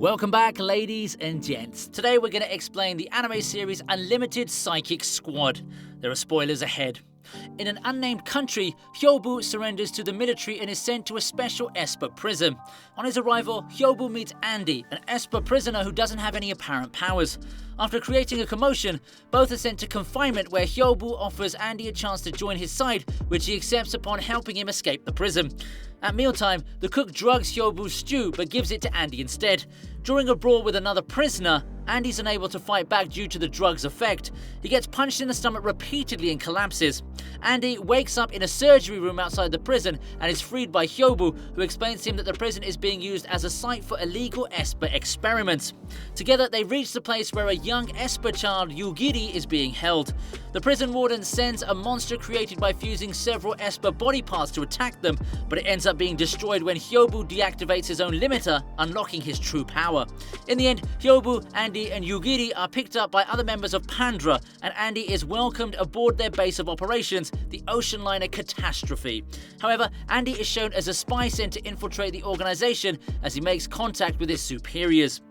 Welcome back, ladies and gents. Today we're going to explain the anime series Unlimited Psychic Squad. There are spoilers ahead. In an unnamed country, Hyoubu surrenders to the military and is sent to a special Esper prison. On his arrival, Hyoubu meets Andy, an Esper prisoner who doesn't have any apparent powers. After creating a commotion, both are sent to confinement where Hyoubu offers Andy a chance to join his side, which he accepts upon helping him escape the prison. At mealtime, the cook drugs Hyoubu's stew but gives it to Andy instead. During a brawl with another prisoner, Andy's unable to fight back due to the drug's effect. He gets punched in the stomach repeatedly and collapses. Andy wakes up in a surgery room outside the prison and is freed by Hyoubu, who explains to him that the prison is being used as a site for illegal Esper experiments. Together, they reach the place where a young Esper child, Yugiri, is being held. The prison warden sends a monster created by fusing several Esper body parts to attack them, but it ends up being destroyed when Hyoubu deactivates his own limiter, unlocking his true power. In the end, Hyoubu, Andy, and Yugiri are picked up by other members of Pandra, and Andy is welcomed aboard their base of operations, the ocean liner Catastrophe. However, Andy is shown as a spy sent to infiltrate the organization as he makes contact with his superiors.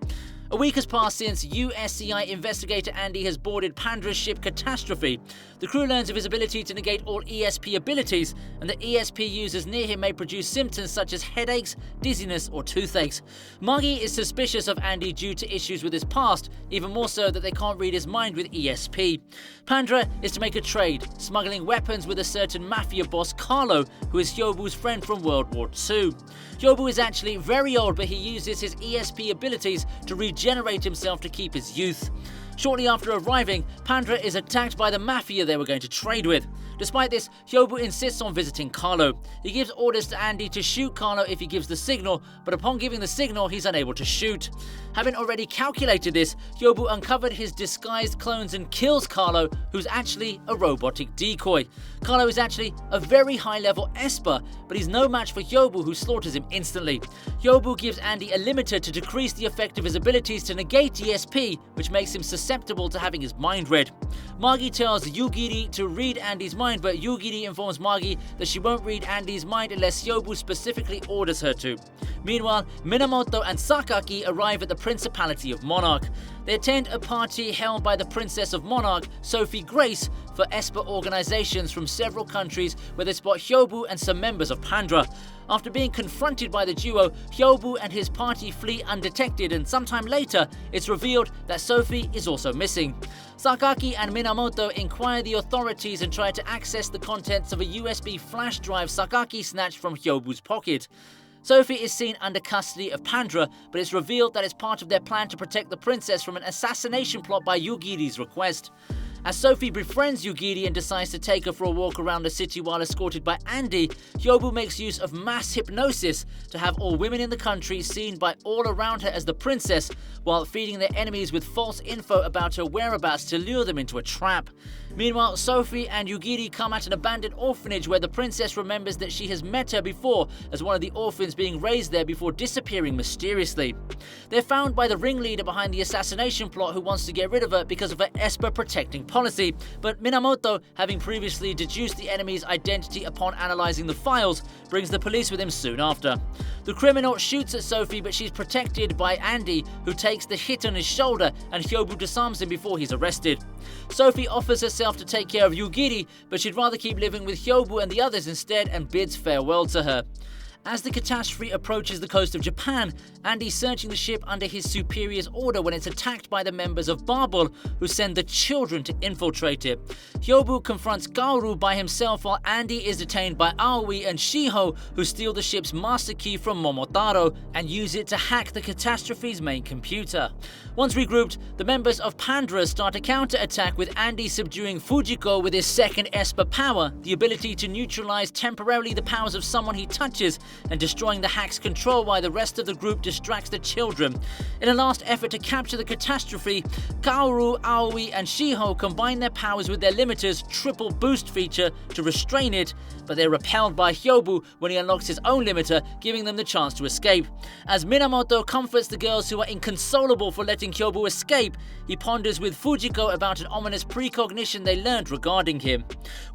A week has passed since USCI investigator Andy has boarded Pandra's ship Catastrophe. The crew learns of his ability to negate all ESP abilities, and that ESP users near him may produce symptoms such as headaches, dizziness, or toothaches. Magi is suspicious of Andy due to issues with his past, even more so that they can't read his mind with ESP. Pandra is to make a trade, smuggling weapons with a certain mafia boss Carlo, who is Hyoubu's friend from World War II. Hyoubu is actually very old, but he uses his ESP abilities to regenerate himself to keep his youth. Shortly after arriving, Pandra is attacked by the mafia they were going to trade with. Despite this, Hyoubu insists on visiting Carlo. He gives orders to Andy to shoot Carlo if he gives the signal, but upon giving the signal, he's unable to shoot. Having already calculated this, Hyoubu uncovered his disguised clones and kills Carlo, who's actually a robotic decoy. Carlo is actually a very high-level Esper, but he's no match for Hyoubu, who slaughters him instantly. Hyoubu gives Andy a limiter to decrease the effect of his abilities to negate ESP, which makes him susceptible to having his mind read. Magi tells Yugiri to read Andy's mind, but Yugiri informs Magi that she won't read Andy's mind unless Hyoubu specifically orders her to. Meanwhile, Minamoto and Sakaki arrive at the Principality of Monarch. They attend a party held by the Princess of Monarch, Sophie Grace, for Esper organizations from several countries where they spot Hyoubu and some members of Pandra. After being confronted by the duo, Hyoubu and his party flee undetected, and sometime later, it's revealed that Sophie is also missing. Sakaki and Minamoto inquire the authorities and try to access the contents of a USB flash drive Sakaki snatched from Hyoubu's pocket. Sophie is seen under custody of Pandra, but it's revealed that it's part of their plan to protect the princess from an assassination plot by Yugiri's request. As Sophie befriends Yugiri and decides to take her for a walk around the city while escorted by Andy, Hyoubu makes use of mass hypnosis to have all women in the country seen by all around her as the princess, while feeding their enemies with false info about her whereabouts to lure them into a trap. Meanwhile, Sophie and Yugiri come at an abandoned orphanage where the princess remembers that she has met her before as one of the orphans being raised there before disappearing mysteriously. They're found by the ringleader behind the assassination plot, who wants to get rid of her because of her Esper protecting policy, but Minamoto, having previously deduced the enemy's identity upon analysing the files, brings the police with him soon after. The criminal shoots at Sophie, but she's protected by Andy, who takes the hit on his shoulder, and Hyoubu disarms him before he's arrested. Sophie offers herself to take care of Yugiri, but she'd rather keep living with Hyoubu and the others instead, and bids farewell to her. As the Catastrophe approaches the coast of Japan, Andy's searching the ship under his superior's order when it's attacked by the members of Babel, who send the children to infiltrate it. Hyoubu confronts Kaoru by himself while Andy is detained by Aoi and Shiho, who steal the ship's master key from Momotaro and use it to hack the Catastrophe's main computer. Once regrouped, the members of Pandra start a counter-attack with Andy subduing Fujiko with his second Esper power, the ability to neutralize temporarily the powers of someone he touches, and destroying the hack's control while the rest of the group distracts the children. In a last effort to capture the Catastrophe, Kaoru, Aoi, and Shiho combine their powers with their limiter's triple boost feature to restrain it, but they're repelled by Hyoubu when he unlocks his own limiter, giving them the chance to escape. As Minamoto comforts the girls who are inconsolable for letting Hyoubu escape, he ponders with Fujiko about an ominous precognition they learned regarding him.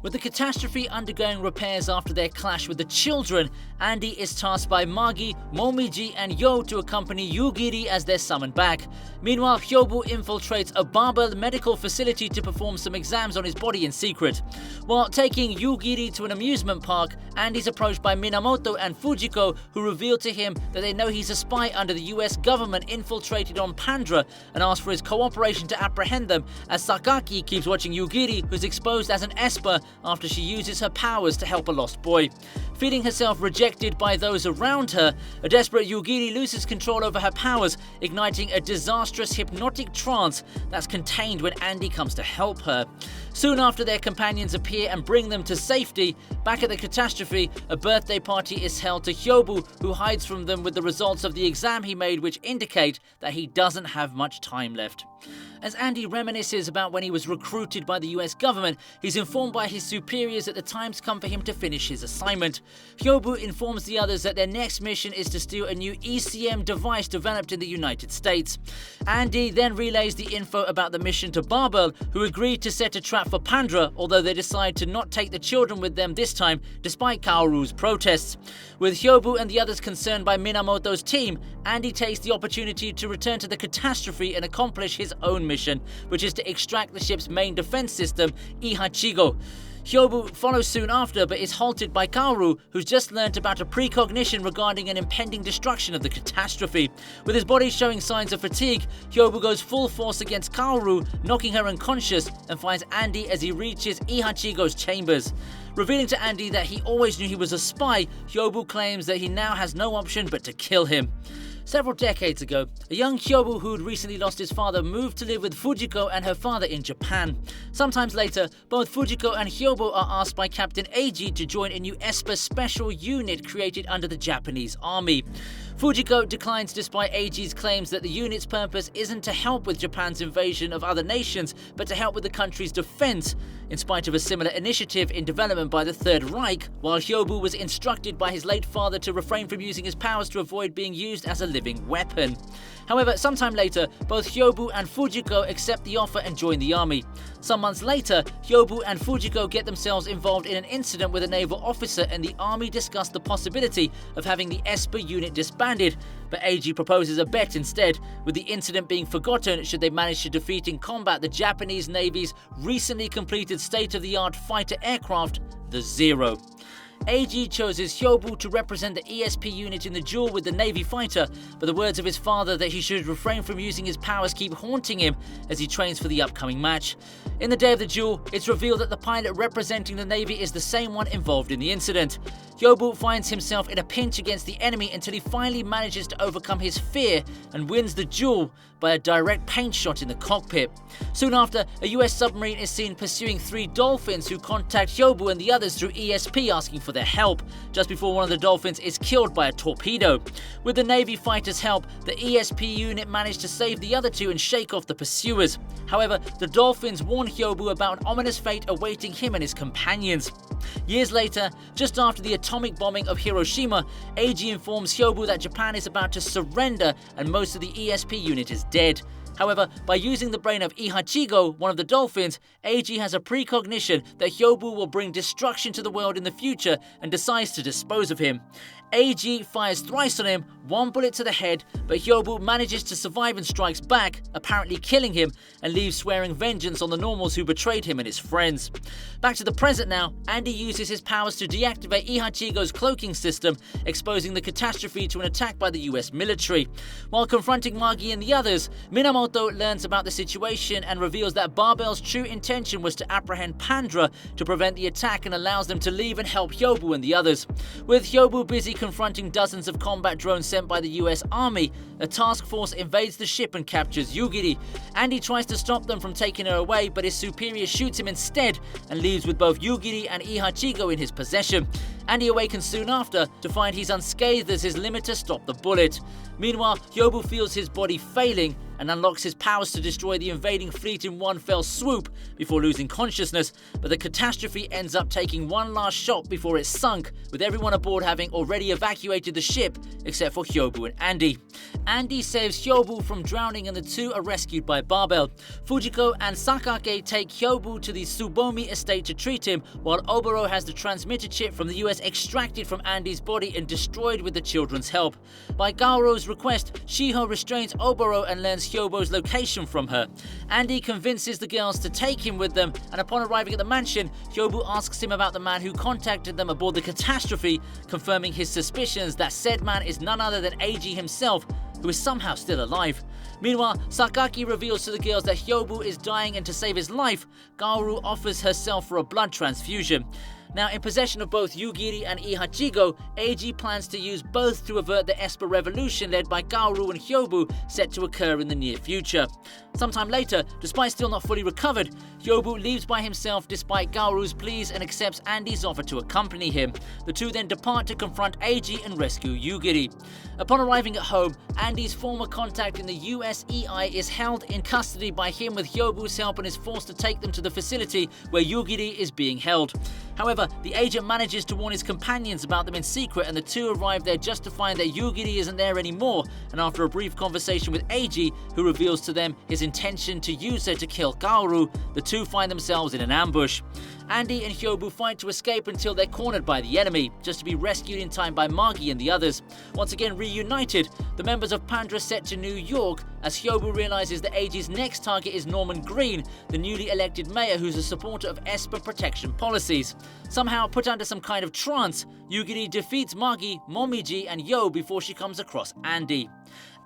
With the Catastrophe undergoing repairs after their clash with the children, Andy Andy is tasked by Magi, Momiji, and Yo to accompany Yugiri as they're summoned back. Meanwhile, Hyoubu infiltrates a barbell medical facility to perform some exams on his body in secret. While taking Yugiri to an amusement park, Andy's approached by Minamoto and Fujiko, who reveal to him that they know he's a spy under the US government infiltrated on Pandra, and ask for his cooperation to apprehend them, as Sakaki keeps watching Yugiri, who's exposed as an esper after she uses her powers to help a lost boy. Feeling herself rejected by those around her, a desperate Yugiri loses control over her powers, igniting a disastrous hypnotic trance that's contained when Andy comes to help her. Soon after, their companions appear and bring them to safety. Back at the Catastrophe, a birthday party is held to Hyoubu, who hides from them with the results of the exam he made, which indicate that he doesn't have much time left. As Andy reminisces about when he was recruited by the US government, he's informed by his superiors that the time's come for him to finish his assignment. Hyoubu informs the others that their next mission is to steal a new ECM device developed in the United States. Andy then relays the info about the mission to Barbell, who agree to set a trap for Pandra, although they decide to not take the children with them this time, despite Kaoru's protests. With Hyoubu and the others concerned by Minamoto's team, Andy takes the opportunity to return to the Catastrophe and accomplish his own mission, which is to extract the ship's main defense system, Ihachigo. Hyoubu follows soon after, but is halted by Kaoru, who's just learnt about a precognition regarding an impending destruction of the Catastrophe. With his body showing signs of fatigue, Hyoubu goes full force against Kaoru, knocking her unconscious, and finds Andy as he reaches Ihachigo's chambers. Revealing to Andy that he always knew he was a spy, Hyoubu claims that he now has no option but to kill him. Several decades ago, a young Hyoubu who had recently lost his father moved to live with Fujiko and her father in Japan. Sometimes later, both Fujiko and Hyoubu are asked by Captain Eiji to join a new Esper special unit created under the Japanese army. Fujiko declines despite Eiji's claims that the unit's purpose isn't to help with Japan's invasion of other nations, but to help with the country's defense, in spite of a similar initiative in development by the Third Reich, while Hyoubu was instructed by his late father to refrain from using his powers to avoid being used as a living weapon. However, sometime later, both Hyoubu and Fujiko accept the offer and join the army. Some months later, Hyoubu and Fujiko get themselves involved in an incident with a naval officer, and the army discuss the possibility of having the Esper unit disbanded, but Eiji proposes a bet instead, with the incident being forgotten should they manage to defeat in combat the Japanese Navy's recently completed state-of-the-art fighter aircraft, the Zero. Eiji chooses Hyoubu to represent the ESP unit in the duel with the Navy fighter, but the words of his father that he should refrain from using his powers keep haunting him as he trains for the upcoming match. In the day of the duel, it's revealed that the pilot representing the Navy is the same one involved in the incident. Hyoubu finds himself in a pinch against the enemy until he finally manages to overcome his fear and wins the duel by a direct paint shot in the cockpit. Soon after, a US submarine is seen pursuing 3 dolphins who contact Hyoubu and the others through ESP asking for their help, just before one of the dolphins is killed by a torpedo. With the Navy fighters' help, the ESP unit managed to save the other 2 and shake off the pursuers. However, the dolphins warn Hyoubu about an ominous fate awaiting him and his companions. Years later, just after the atomic bombing of Hiroshima, Eiji informs Hyoubu that Japan is about to surrender and most of the ESP unit is dead. However, by using the brain of Ihachigo, one of the dolphins, Eiji has a precognition that Hyoubu will bring destruction to the world in the future and decides to dispose of him. Eiji fires thrice on him, 1 bullet to the head, but Hyoubu manages to survive and strikes back, apparently killing him, and leaves swearing vengeance on the normals who betrayed him and his friends. Back to the present now, Andy uses his powers to deactivate Ihachigo's cloaking system, exposing the Catastrophe to an attack by the US military. While confronting Magi and the others, Minamoto learns about the situation and reveals that Barbell's true intention was to apprehend Pandra to prevent the attack, and allows them to leave and help Hyoubu and the others. With Hyoubu busy confronting dozens of combat drones sent by the US Army, a task force invades the ship and captures Yugiri. Andy tries to stop them from taking her away, but his superior shoots him instead and leaves with both Yugiri and Ihachigo in his possession. Andy awakens soon after to find he's unscathed as his limiter stopped the bullet. Meanwhile, Hyoubu feels his body failing and unlocks his powers to destroy the invading fleet in one fell swoop before losing consciousness, but the Catastrophe ends up taking one last shot before it's sunk, with everyone aboard having already evacuated the ship except for Hyoubu and Andy. Andy saves Hyoubu from drowning and the two are rescued by Barbell. Fujiko and Sakake take Hyoubu to the Tsubomi estate to treat him, while Oboro has the transmitter chip from the US extracted from Andy's body and destroyed with the children's help. By Gaoru's request, Shiho restrains Oboro and learns Hyoubu's location from her. Andy convinces the girls to take him with them, and upon arriving at the mansion, Hyoubu asks him about the man who contacted them aboard the Catastrophe, confirming his suspicions that said man is none other than Eiji himself, who is somehow still alive. Meanwhile, Sakaki reveals to the girls that Hyoubu is dying, and to save his life, Gaoru offers herself for a blood transfusion. Now, in possession of both Yugiri and Ihachigo, Eiji plans to use both to avert the Esper revolution led by Gaoru and Hyoubu, set to occur in the near future. Sometime later, despite still not fully recovered, Hyoubu leaves by himself despite Gaoru's pleas and accepts Andy's offer to accompany him. The two then depart to confront Eiji and rescue Yugiri. Upon arriving at home, Andy's former contact in the USEI is held in custody by him with Hyobu's help and is forced to take them to the facility where Yugiri is being held. However, the agent manages to warn his companions about them in secret, and the two arrive there just to find that Yugiri isn't there anymore, and after a brief conversation with Eiji, who reveals to them his intention to use her to kill Gaoru, the two find themselves in an ambush. Andy and Hyoubu fight to escape until they're cornered by the enemy, just to be rescued in time by Magi and the others. Once again reunited, the members of Pandra set to New York as Hyoubu realizes that Eiji's next target is Norman Green, the newly elected mayor who's a supporter of Esper protection policies. Somehow put under some kind of trance, Yugiri defeats Magi, Momiji and Yo before she comes across Andy.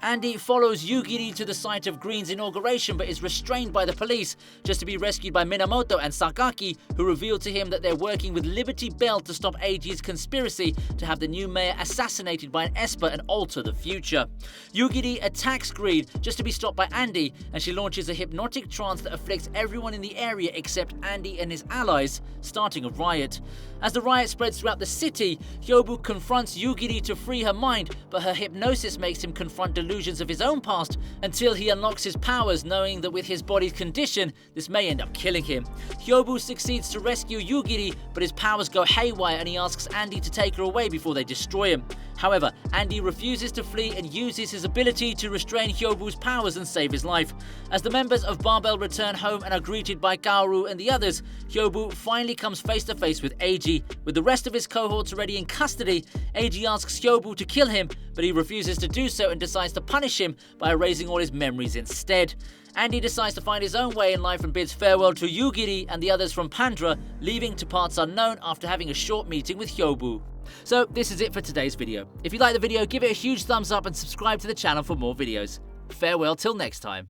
Andy follows Yugiri to the site of Green's inauguration but is restrained by the police, just to be rescued by Minamoto and Sakaki, who reveal to him that they're working with Liberty Bell to stop Eiji's conspiracy to have the new mayor assassinated by an Esper and alter the future. Yugiri attacks Green, just to be stopped by Andy, and she launches a hypnotic trance that afflicts everyone in the area except Andy and his allies, starting a riot. As the riot spreads throughout the city, Hyoubu confronts Yugiri to free her mind, but her hypnosis makes him confront delusions of his own past until he unlocks his powers, knowing that with his body's condition, this may end up killing him. Hyoubu succeeds to rescue Yugiri, but his powers go haywire and he asks Andy to take her away before they destroy him. However, Andy refuses to flee and uses his ability to restrain Hyobu's powers and save his life. As the members of Barbell return home and are greeted by Gaoru and the others, Hyoubu finally comes face to face with Eiji. With the rest of his cohorts already in custody, Eiji asks Hyoubu to kill him, but he refuses to do so and decides to punish him by erasing all his memories instead. Andy decides to find his own way in life and bids farewell to Yugiri and the others from Pandra, leaving to parts unknown after having a short meeting with Hyoubu. So this is it for today's video. If you like the video, give it a huge thumbs up and subscribe to the channel for more videos. Farewell till next time.